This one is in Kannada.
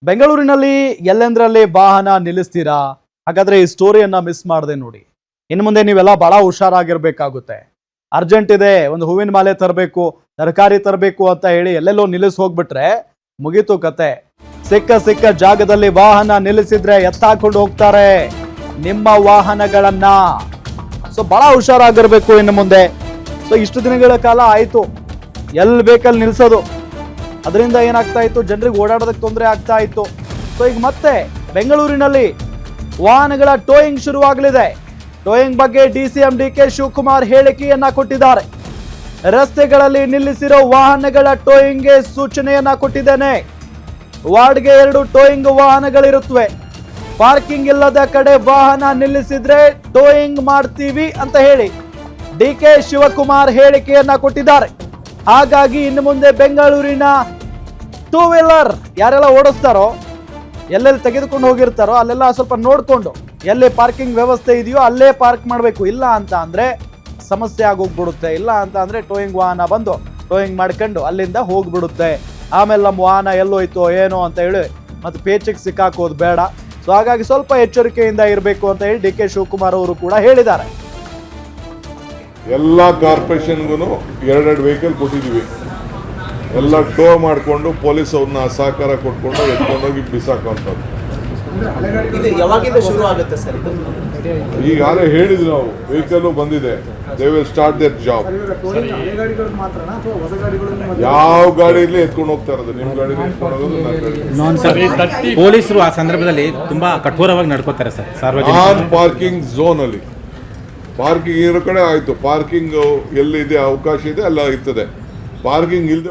ಬೆಂಗಳೂರಿನಲ್ಲಿ ಎಲ್ಲೆಂದ್ರಲ್ಲಿ ವಾಹನ ನಿಲ್ಲಿಸ್ತೀರಾ? ಹಾಗಾದ್ರೆ ಈ ಸ್ಟೋರಿಯನ್ನ ಮಿಸ್ ಮಾಡದೆ ನೋಡಿ. ಇನ್ನು ಮುಂದೆ ನೀವೆಲ್ಲ ಬಹಳ ಹುಷಾರಾಗಿರ್ಬೇಕಾಗುತ್ತೆ. ಅರ್ಜೆಂಟ್ ಇದೆ, ಒಂದು ಹೂವಿನ ಮಾಲೆ ತರಬೇಕು, ತರಕಾರಿ ತರಬೇಕು ಅಂತ ಹೇಳಿ ಎಲ್ಲೆಲ್ಲೋ ನಿಲ್ಲಿಸಿ ಹೋಗ್ಬಿಟ್ರೆ ಮುಗೀತು ಕತೆ. ಸಿಕ್ಕ ಜಾಗದಲ್ಲಿ ವಾಹನ ನಿಲ್ಲಿಸಿದ್ರೆ ಎತ್ತಾಕೊಂಡು ಹೋಗ್ತಾರೆ ನಿಮ್ಮ ವಾಹನಗಳನ್ನ. ಸೊ ಬಹಳ ಹುಷಾರಾಗಿರ್ಬೇಕು ಇನ್ನು ಮುಂದೆ. ಸೊ ಇಷ್ಟು ದಿನಗಳ ಕಾಲ ಆಯ್ತು ಎಲ್ಲಿ ಬೇಕಲ್ಲಿ ನಿಲ್ಸೋದು, ಅದರಿಂದ ಏನಾಗ್ತಾ ಇತ್ತು, ಜನರಿಗೆ ಓಡಾಡೋದಕ್ಕೆ ತೊಂದರೆ ಆಗ್ತಾ ಇತ್ತು. ಸೊ ಈಗ ಮತ್ತೆ ಬೆಂಗಳೂರಿನಲ್ಲಿ ವಾಹನಗಳ ಟೋಯಿಂಗ್ ಶುರುವಾಗಲಿದೆ. ಟೋಯಿಂಗ್ ಬಗ್ಗೆ ಡಿಸಿಎಂ ಡಿಕೆ ಶಿವಕುಮಾರ್ ಹೇಳಿಕೆಯನ್ನ ಕೊಟ್ಟಿದ್ದಾರೆ. ರಸ್ತೆಗಳಲ್ಲಿ ನಿಲ್ಲಿಸಿರೋ ವಾಹನಗಳ ಟೋಯಿಂಗ್ಗೆ ಸೂಚನೆಯನ್ನ ಕೊಟ್ಟಿದ್ದೇನೆ. ವಾರ್ಡ್ಗೆ 2 ಟೋಯಿಂಗ್ ವಾಹನಗಳಿರುತ್ತವೆ. ಪಾರ್ಕಿಂಗ್ ಇಲ್ಲದ ಕಡೆ ವಾಹನ ನಿಲ್ಲಿಸಿದ್ರೆ ಟೋಯಿಂಗ್ ಮಾಡ್ತೀವಿ ಅಂತ ಹೇಳಿ ಡಿಕೆ ಶಿವಕುಮಾರ್ ಹೇಳಿಕೆಯನ್ನ ಕೊಟ್ಟಿದ್ದಾರೆ. ಹಾಗಾಗಿ ಇನ್ನು ಮುಂದೆ ಬೆಂಗಳೂರಿನ 2 ವೀಲರ್ ಯಾರೆಲ್ಲ ಓಡಿಸ್ತಾರೋ, ಎಲ್ಲೆಲ್ಲಿ ತೆಗೆದುಕೊಂಡು ಹೋಗಿರ್ತಾರೋ ಅಲ್ಲೆಲ್ಲ ಸ್ವಲ್ಪ ನೋಡ್ಕೊಂಡು ಎಲ್ಲಿ ಪಾರ್ಕಿಂಗ್ ವ್ಯವಸ್ಥೆ ಇದೆಯೋ ಅಲ್ಲೇ ಪಾರ್ಕ್ ಮಾಡಬೇಕು. ಇಲ್ಲ ಅಂತ ಅಂದ್ರೆ ಸಮಸ್ಯೆ ಆಗೋಗ್ಬಿಡುತ್ತೆ. ಇಲ್ಲ ಅಂತ ಅಂದ್ರೆ ಟೋಯಿಂಗ್ ವಾಹನ ಬಂದು ಟೋಯಿಂಗ್ ಮಾಡ್ಕೊಂಡು ಅಲ್ಲಿಂದ ಹೋಗ್ಬಿಡುತ್ತೆ. ಆಮೇಲೆ ನಮ್ಮ ವಾಹನ ಎಲ್ಲೋಯ್ತೋ ಏನೋ ಅಂತ ಹೇಳಿ ಮತ್ತೆ ಪೇಚಿಗೆ ಸಿಕ್ಕಾಕೋದು ಬೇಡ. ಸೊ ಹಾಗಾಗಿ ಸ್ವಲ್ಪ ಎಚ್ಚರಿಕೆಯಿಂದ ಇರಬೇಕು ಅಂತ ಹೇಳಿ ಡಿಕೆ ಶಿವಕುಮಾರ್ ಅವರು ಕೂಡ ಹೇಳಿದ್ದಾರೆ. ಎಲ್ಲ ಕಾರ್ಪೊರೇಷನ್ಗೂ 2 ವೆಹಿಕಲ್ ಕೊಟ್ಟಿದ್ದೀವಿ. ಎಲ್ಲ ಟೋ ಮಾಡಿಕೊಂಡು ಪೊಲೀಸ್ ಅವ್ರನ್ನ ಸಹಕಾರ ಕೊಟ್ಕೊಂಡು ಎತ್ಕೊಂಡೋಗಿ ಬಿಸಾಕುವಂಥದ್ದು. ಈಗಾಗಲೇ ಹೇಳಿದ್ರು ನಾವು, ವೆಹಿಕಲ್ ಬಂದಿದೆ, they will start there job. ಯಾವ ಗಾಡಿಯಲ್ಲಿ ಎತ್ಕೊಂಡು ಹೋಗ್ತಾ ಇರೋದು, ನಿಮ್ಮ ಗಾಡಿಯಲ್ಲಿ ಎತ್ಕೊಂಡು ಹೋಗೋದು, ನನ್ನ ಗಾಡಿ. ಪೊಲೀಸರು ಆ ಸಂದರ್ಭದಲ್ಲಿ ತುಂಬಾ ಕಠೋರವಾಗಿ ನಡ್ಕೋತಾರೆ ಸರ್. ನಾನ್ ಪಾರ್ಕಿಂಗ್ ಝೋನ್ ಅಲ್ಲಿ ಪಾರ್ಕಿಂಗ್ ಇರೋ ಕಡೆ ಆಯ್ತು, ಪಾರ್ಕಿಂಗ್ ಎಲ್ಲಿದೆ ಅವಕಾಶ ಇದೆ ಎಲ್ಲ ಇರ್ತದೆ. ಪಾರ್ಕಿಂಗ್ ಇಲ್ಲದೆ